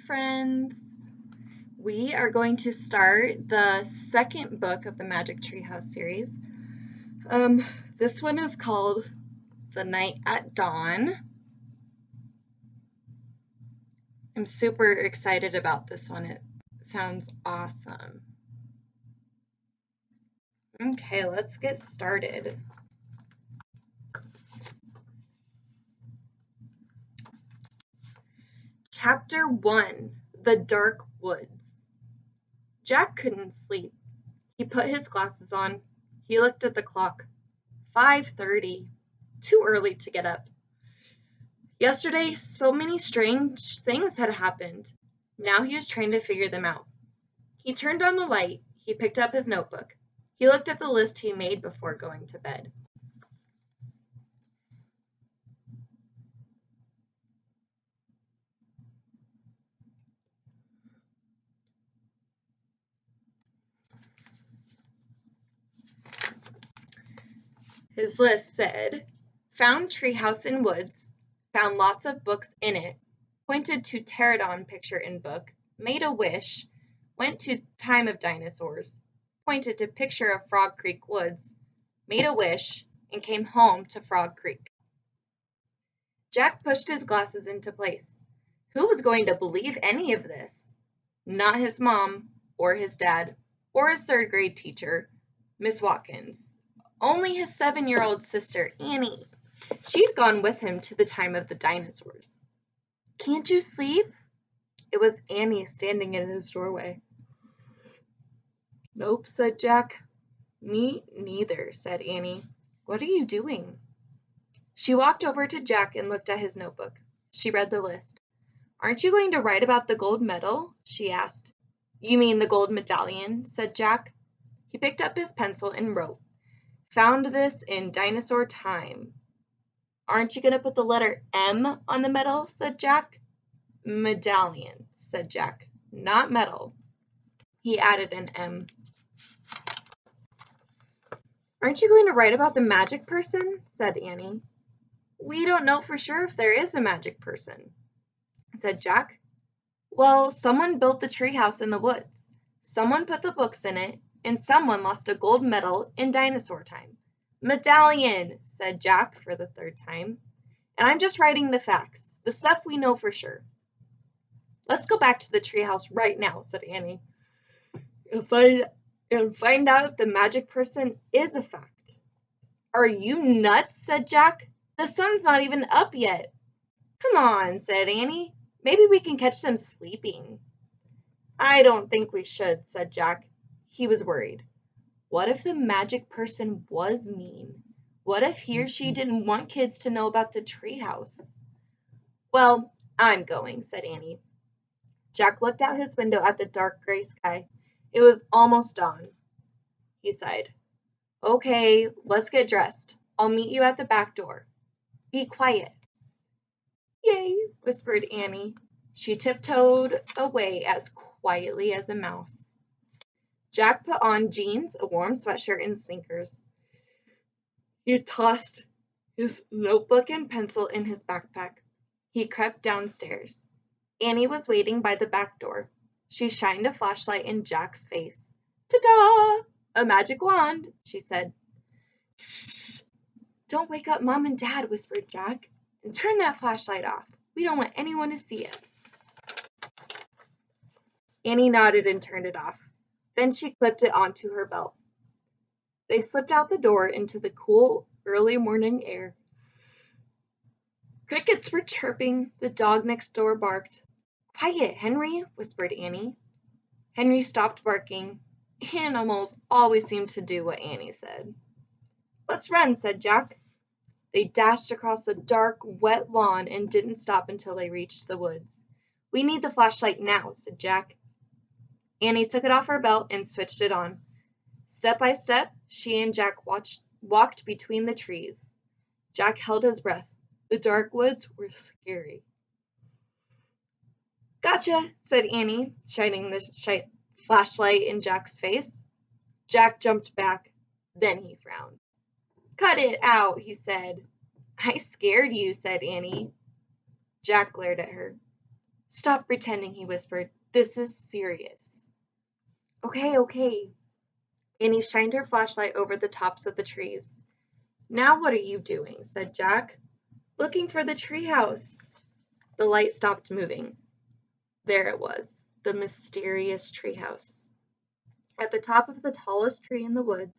friends. We are going to start the second book of the Magic Tree House series. This one is called The Night at Dawn. I'm super excited about this one. It sounds awesome. Okay, let's get started. Chapter 1, The Dark Woods. Jack couldn't sleep. He put his glasses on. He looked at the clock. 5:30. Too early to get up. Yesterday, so many strange things had happened. Now he was trying to figure them out. He turned on the light. He picked up his notebook. He looked at the list he made before going to bed. His list said, found treehouse in woods, found lots of books in it, pointed to pterodon picture in book, made a wish, went to time of dinosaurs, pointed to picture of Frog Creek woods, made a wish, and came home to Frog Creek. Jack pushed his glasses into place. Who was going to believe any of this? Not his mom, or his dad, or his third grade teacher, Miss Watkins. Only his 7-year-old sister, Annie. She'd gone with him to the time of the dinosaurs. Can't you sleep? It was Annie standing in his doorway. Nope, said Jack. Me neither, said Annie. What are you doing? She walked over to Jack and looked at his notebook. She read the list. Aren't you going to write about the gold medal? She asked. You mean the gold medallion, said Jack. He picked up his pencil and wrote, found this in dinosaur time. Aren't you going to put the letter M on the medal, said Jack. Medallion, said Jack, not medal. He added an M. Aren't you going to write about the magic person, said Annie. We don't know for sure if there is a magic person, said Jack. Well, someone built the treehouse in the woods. Someone put the books in it, and someone lost a gold medal in dinosaur time. Medallion, said Jack for the third time. And I'm just writing the facts, the stuff we know for sure. Let's go back to the treehouse right now, said Annie, and find out if the magic person is a fact. Are you nuts, said Jack. The sun's not even up yet. Come on, said Annie. Maybe we can catch them sleeping. I don't think we should, said Jack. He was worried. What if the magic person was mean? What if he or she didn't want kids to know about the treehouse? Well, I'm going, said Annie. Jack looked out his window at the dark gray sky. It was almost dawn. He sighed. Okay, let's get dressed. I'll meet you at the back door. Be quiet. Yay, whispered Annie. She tiptoed away as quietly as a mouse. Jack put on jeans, a warm sweatshirt, and sneakers. He tossed his notebook and pencil in his backpack. He crept downstairs. Annie was waiting by the back door. She shined a flashlight in Jack's face. Ta-da! A magic wand, she said. Shh! Don't wake up Mom and Dad, whispered Jack. And turn that flashlight off. We don't want anyone to see us. Annie nodded and turned it off. Then she clipped it onto her belt. They slipped out the door into the cool, early morning air. Crickets were chirping. The dog next door barked. Quiet, Henry, whispered Annie. Henry stopped barking. Animals always seemed to do what Annie said. Let's run, said Jack. They dashed across the dark, wet lawn and didn't stop until they reached the woods. We need the flashlight now, said Jack. Annie took it off her belt and switched it on. Step by step, she and Jack walked between the trees. Jack held his breath. The dark woods were scary. Gotcha, said Annie, shining the flashlight in Jack's face. Jack jumped back. Then he frowned. Cut it out, he said. I scared you, said Annie. Jack glared at her. Stop pretending, he whispered. This is serious. Okay. Annie shined her flashlight over the tops of the trees. Now what are you doing? Said Jack. Looking for the treehouse. The light stopped moving. There it was, the mysterious treehouse. At the top of the tallest tree in the woods,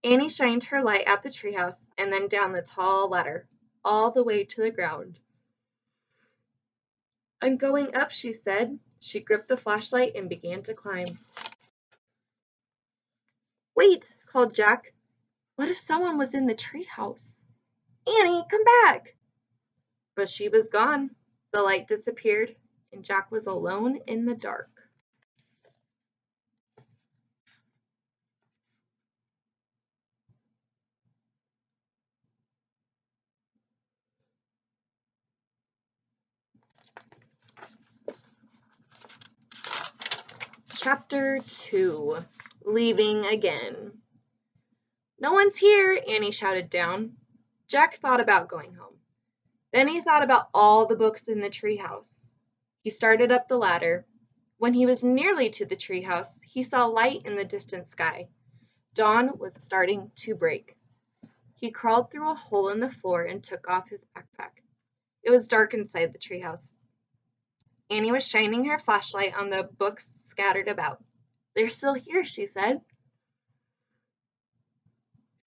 Annie shined her light at the treehouse and then down the tall ladder, all the way to the ground. I'm going up, she said. She gripped the flashlight and began to climb. Wait, called Jack. What if someone was in the treehouse? Annie, come back! But she was gone. The light disappeared, and Jack was alone in the dark. Chapter 2. Leaving Again. No one's here, Annie shouted down. Jack thought about going home. Then he thought about all the books in the treehouse. He started up the ladder. When he was nearly to the treehouse, he saw light in the distant sky. Dawn was starting to break. He crawled through a hole in the floor and took off his backpack. It was dark inside the treehouse. Annie was shining her flashlight on the books scattered about. They're still here, she said.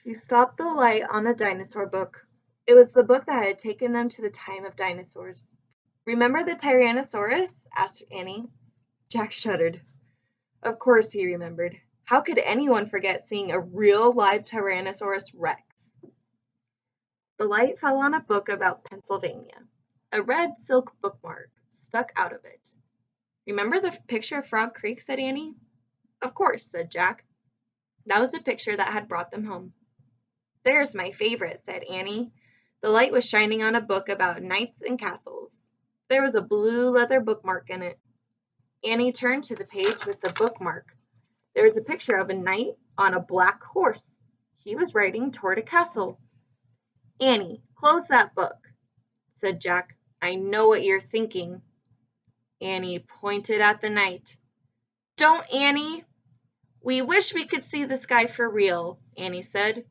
She stopped the light on a dinosaur book. It was the book that had taken them to the time of dinosaurs. Remember the Tyrannosaurus? Asked Annie. Jack shuddered. Of course he remembered. How could anyone forget seeing a real live Tyrannosaurus Rex? The light fell on a book about Pennsylvania. A red silk bookmark stuck out of it. Remember the picture of Frog Creek? Said Annie. Of course, said Jack. That was the picture that had brought them home. There's my favorite, said Annie. The light was shining on a book about knights and castles. There was a blue leather bookmark in it. Annie turned to the page with the bookmark. There was a picture of a knight on a black horse. He was riding toward a castle. Annie, close that book, said Jack. I know what you're thinking. Annie pointed at the knight. Don't, Annie. We wish we could see the sky for real, Annie said.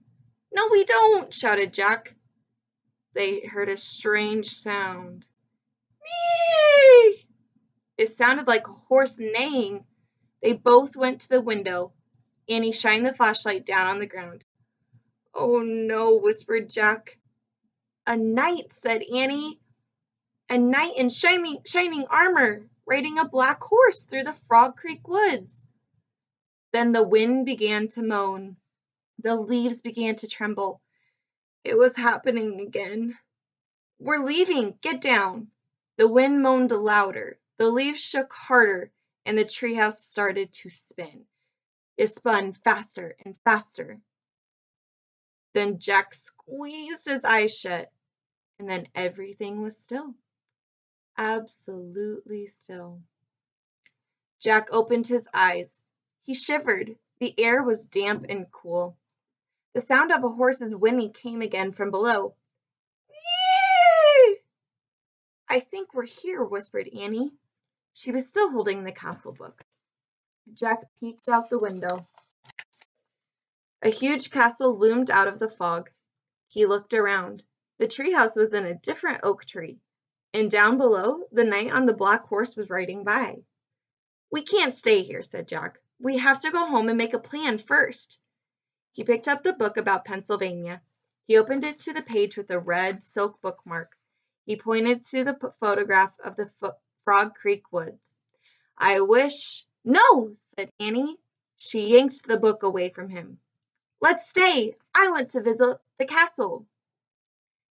No, we don't, shouted Jack. They heard a strange sound. Mee! It sounded like a horse neighing. They both went to the window. Annie shined the flashlight down on the ground. Oh no, whispered Jack. A knight, said Annie. A knight in shining armor, riding a black horse through the Frog Creek woods. Then the wind began to moan. The leaves began to tremble. It was happening again. We're leaving. Get down. The wind moaned louder. The leaves shook harder, and the treehouse started to spin. It spun faster and faster. Then Jack squeezed his eyes shut, and then everything was still. Absolutely still. Jack opened his eyes. He shivered. The air was damp and cool. The sound of a horse's whinny came again from below. Yee! I think we're here, whispered Annie. She was still holding the castle book. Jack peeked out the window. A huge castle loomed out of the fog. He looked around. The treehouse was in a different oak tree, and down below, the knight on the black horse was riding by. We can't stay here, said Jack. We have to go home and make a plan first. He picked up the book about Pennsylvania. He opened it to the page with a red silk bookmark. He pointed to the photograph of the Frog Creek woods. I wish... No, said Annie. She yanked the book away from him. Let's stay. I want to visit the castle.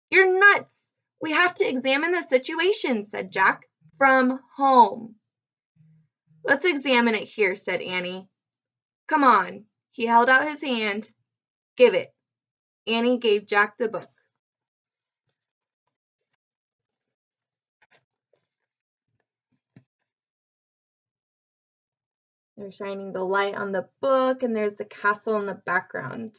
You're nuts. We have to examine the situation, said Jack. From home. Let's examine it here, said Annie. Come on. He held out his hand. Give it. Annie gave Jack the book. They're shining the light on the book, and there's the castle in the background.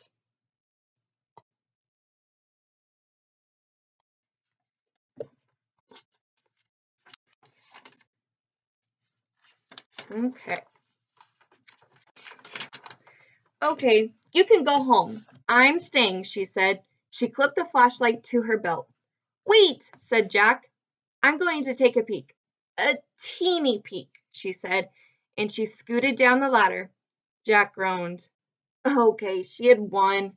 Okay. Okay, you can go home. I'm staying, she said. She clipped the flashlight to her belt. Wait, said Jack. I'm going to take a peek. A teeny peek, she said, and she scooted down the ladder. Jack groaned. Okay, she had won.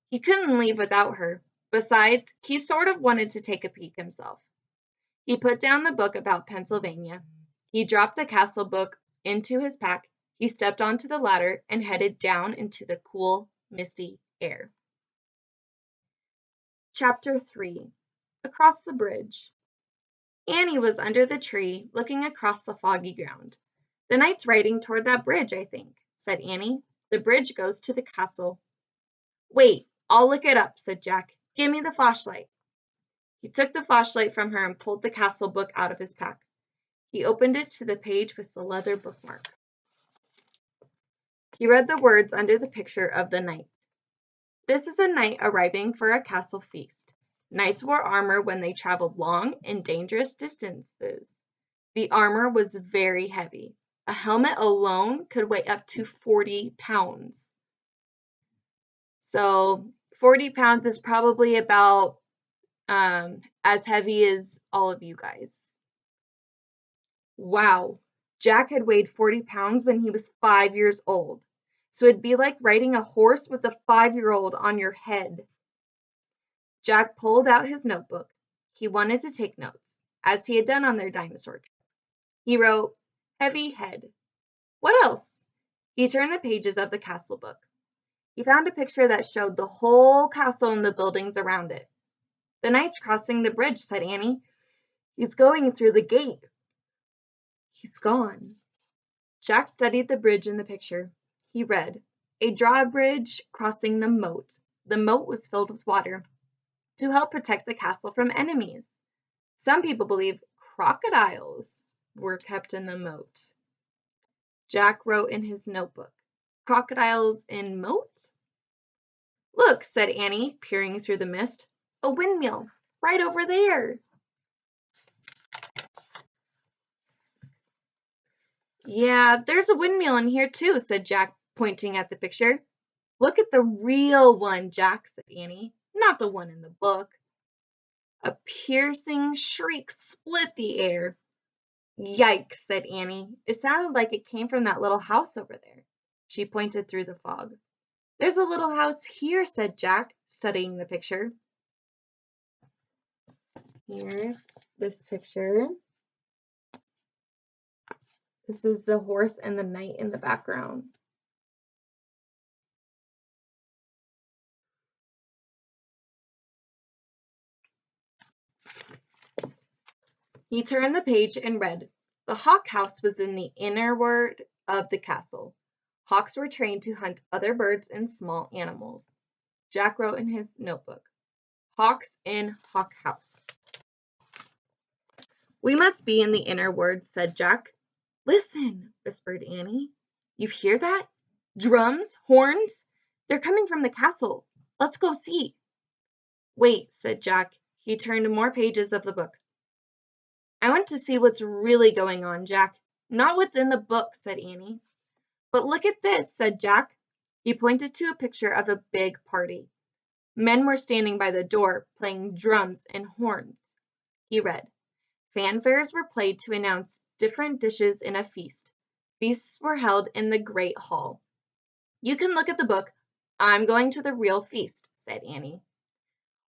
He couldn't leave without her. Besides, he sort of wanted to take a peek himself. He put down the book about Pennsylvania. He dropped the castle book into his pack. He stepped onto the ladder and headed down into the cool, misty air. Chapter 3. Across the Bridge. Annie was under the tree, looking across the foggy ground. The knight's riding toward that bridge, I think, said Annie. The bridge goes to the castle. Wait, I'll look it up, said Jack. Give me the flashlight. He took the flashlight from her and pulled the castle book out of his pack. He opened it to the page with the leather bookmark. He read the words under the picture of the knight. This is a knight arriving for a castle feast. Knights wore armor when they traveled long and dangerous distances. The armor was very heavy. A helmet alone could weigh up to 40 pounds. So 40 pounds is probably about as heavy as all of you guys. Wow. Jack had weighed 40 pounds when he was 5 years old. So it'd be like riding a horse with a 5-year-old on your head. Jack pulled out his notebook. He wanted to take notes, as he had done on their dinosaur trip. He wrote, heavy head. What else? He turned the pages of the castle book. He found a picture that showed the whole castle and the buildings around it. The knight's crossing the bridge, said Annie. He's going through the gate. He's gone. Jack studied the bridge in the picture. He read, a drawbridge crossing the moat. The moat was filled with water to help protect the castle from enemies. Some people believe crocodiles were kept in the moat. Jack wrote in his notebook, crocodiles in moat? Look, said Annie, peering through the mist. A windmill, right over there. Yeah, there's a windmill in here too, said Jack, pointing at the picture. Look at the real one, Jack, said Annie, not the one in the book. A piercing shriek split the air. Yikes, said Annie. It sounded like it came from that little house over there. She pointed through the fog. There's a little house here, said Jack, studying the picture. Here's this picture. This is the horse and the knight in the background. He turned the page and read, the hawk house was in the inner ward of the castle. Hawks were trained to hunt other birds and small animals. Jack wrote in his notebook, hawks in hawk house. We must be in the inner ward, said Jack. Listen, whispered Annie. You hear that? Drums, horns? They're coming from the castle. Let's go see. Wait, said Jack. He turned more pages of the book. I want to see what's really going on, Jack. Not what's in the book, said Annie. But look at this, said Jack. He pointed to a picture of a big party. Men were standing by the door, playing drums and horns. He read, fanfares were played to announce different dishes in a feast. Feasts were held in the great hall. You can look at the book. I'm going to the real feast, said Annie.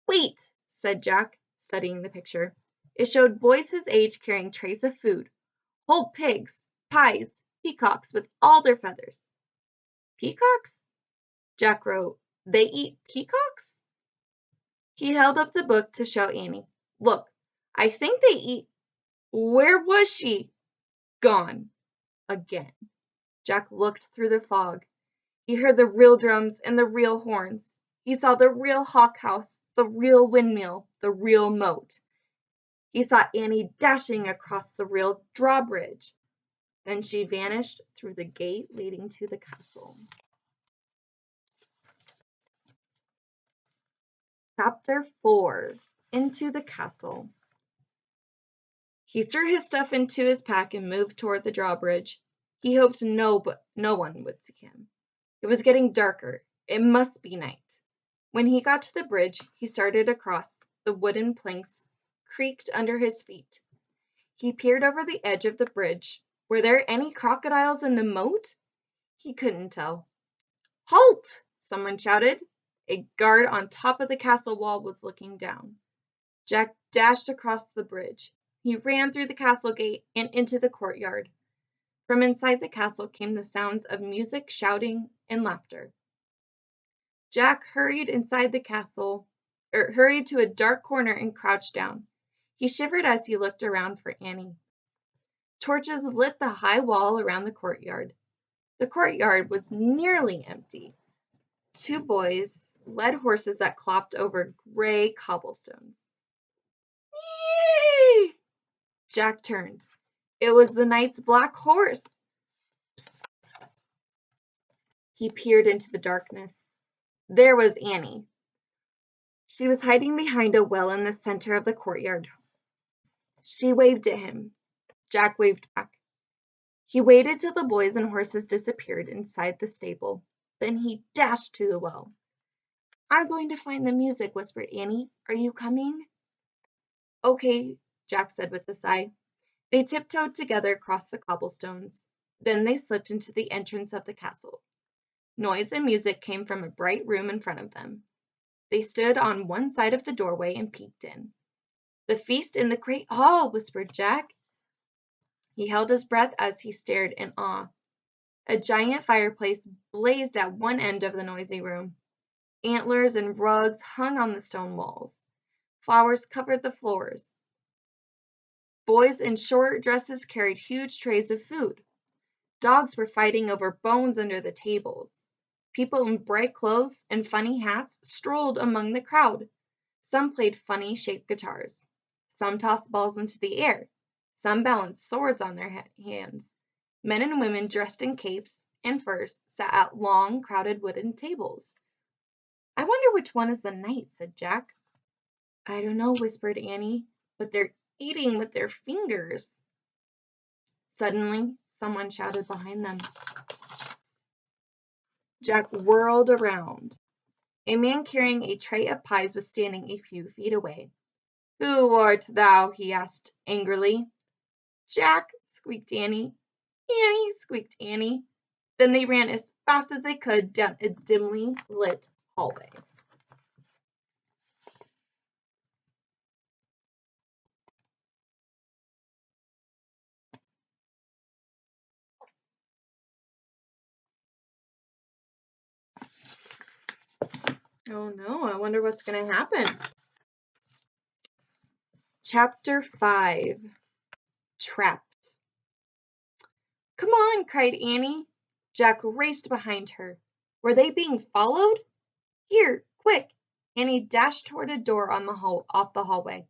Wait, said Jack, studying the picture. It showed boys his age carrying trays of food, whole pigs, pies, peacocks with all their feathers. Peacocks? Jack wrote, they eat peacocks? He held up the book to show Annie. Look, I think they eat. Where was she? Gone. Again. Jack looked through the fog. He heard the real drums and the real horns. He saw the real hawk house, the real windmill, the real moat. He saw Annie dashing across the real drawbridge. Then she vanished through the gate leading to the castle. Chapter 4. Into the Castle. He threw his stuff into his pack and moved toward the drawbridge. He hoped no one would see him. It was getting darker. It must be night. When he got to the bridge, he started across. The wooden planks creaked under his feet. He peered over the edge of the bridge. Were there any crocodiles in the moat? He couldn't tell. Halt! Someone shouted. A guard on top of the castle wall was looking down. Jack dashed across the bridge. He ran through the castle gate and into the courtyard. From inside the castle came the sounds of music, shouting, and laughter. Jack hurried to a dark corner and crouched down. He shivered as he looked around for Annie. Torches lit the high wall around the courtyard. The courtyard was nearly empty. Two boys led horses that clopped over gray cobblestones. Yee! Jack turned. It was the knight's black horse. Psst. He peered into the darkness. There was Annie. She was hiding behind a well in the center of the courtyard. She waved at him. Jack waved back. He waited till the boys and horses disappeared inside the stable. Then he dashed to the well. I'm going to find the music, whispered Annie. Are you coming? Okay, Jack said with a sigh. They tiptoed together across the cobblestones. Then they slipped into the entrance of the castle. Noise and music came from a bright room in front of them. They stood on one side of the doorway and peeked in. The feast in the great hall, whispered Jack. He held his breath as he stared in awe. A giant fireplace blazed at one end of the noisy room. Antlers and rugs hung on the stone walls. Flowers covered the floors. Boys in short dresses carried huge trays of food. Dogs were fighting over bones under the tables. People in bright clothes and funny hats strolled among the crowd. Some played funny-shaped guitars. Some tossed balls into the air. Some balanced swords on their hands. Men and women dressed in capes and furs sat at long, crowded wooden tables. I wonder which one is the knight, said Jack. I don't know, whispered Annie, but they're eating with their fingers. Suddenly, someone shouted behind them. Jack whirled around. A man carrying a tray of pies was standing a few feet away. Who art thou? He asked angrily. Jack, squeaked Annie. Annie, squeaked Annie. Then they ran as fast as they could down a dimly lit hallway. Oh no, I wonder what's going to happen. Chapter 5. Trapped. Come on, cried Annie. Jack raced behind her. Were they being followed? Here, quick! Annie dashed toward a door on off the hallway.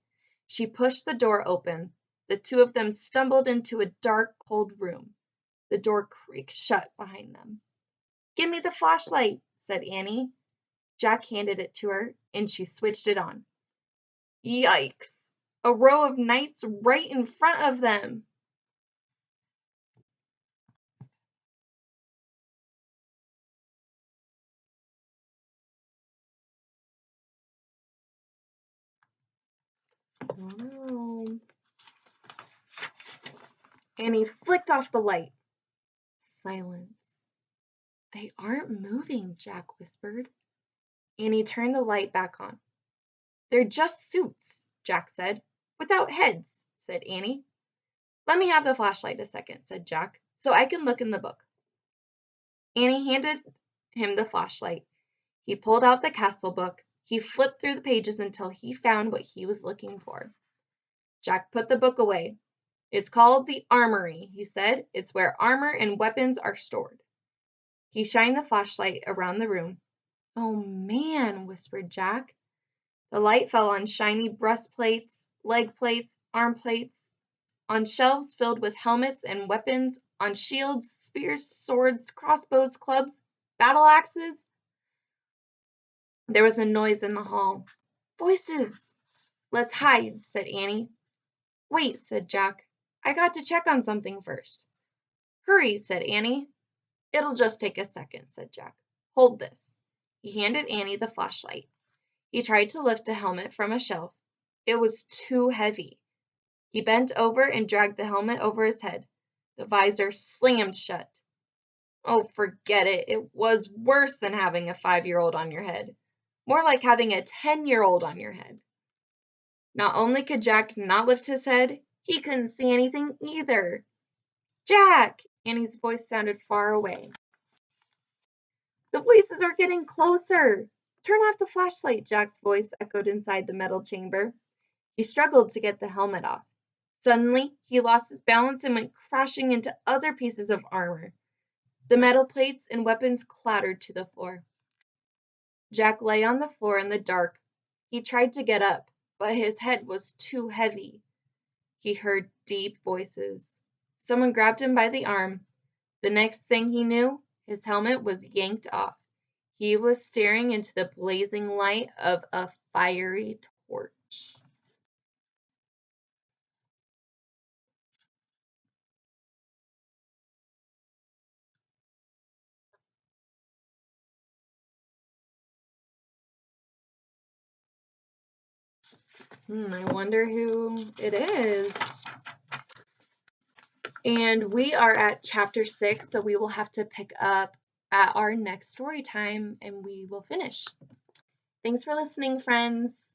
She pushed the door open. The two of them stumbled into a dark, cold room. The door creaked shut behind them. Give me the flashlight, said Annie. Jack handed it to her, and she switched it on. Yikes! A row of knights right in front of them. Oh. Annie flicked off the light. Silence. They aren't moving, Jack whispered. Annie turned the light back on. They're just suits, Jack said. Without heads, said Annie. Let me have the flashlight a second, said Jack, so I can look in the book. Annie handed him the flashlight. He pulled out the castle book. He flipped through the pages until he found what he was looking for. Jack put the book away. It's called the Armory, he said. It's where armor and weapons are stored. He shined the flashlight around the room. Oh, man, whispered Jack. The light fell on shiny breastplates, leg plates, arm plates, on shelves filled with helmets and weapons, on shields, spears, swords, crossbows, clubs, battle axes. There was a noise in the hall. Voices! Let's hide, said Annie. Wait, said Jack. I got to check on something first. Hurry, said Annie. It'll just take a second, said Jack. Hold this. He handed Annie the flashlight. He tried to lift a helmet from a shelf. It was too heavy. He bent over and dragged the helmet over his head. The visor slammed shut. Oh, forget it. It was worse than having a 5-year-old on your head. More like having a 10-year-old on your head. Not only could Jack not lift his head, he couldn't see anything either. Jack! Annie's voice sounded far away. The voices are getting closer. Turn off the flashlight, Jack's voice echoed inside the metal chamber. He struggled to get the helmet off. Suddenly, he lost his balance and went crashing into other pieces of armor. The metal plates and weapons clattered to the floor. Jack lay on the floor in the dark. He tried to get up, but his head was too heavy. He heard deep voices. Someone grabbed him by the arm. The next thing he knew, his helmet was yanked off. He was staring into the blazing light of a fiery torch. I wonder who it is. And we are at chapter 6, so we will have to pick up at our next story time and we will finish. Thanks for listening, friends.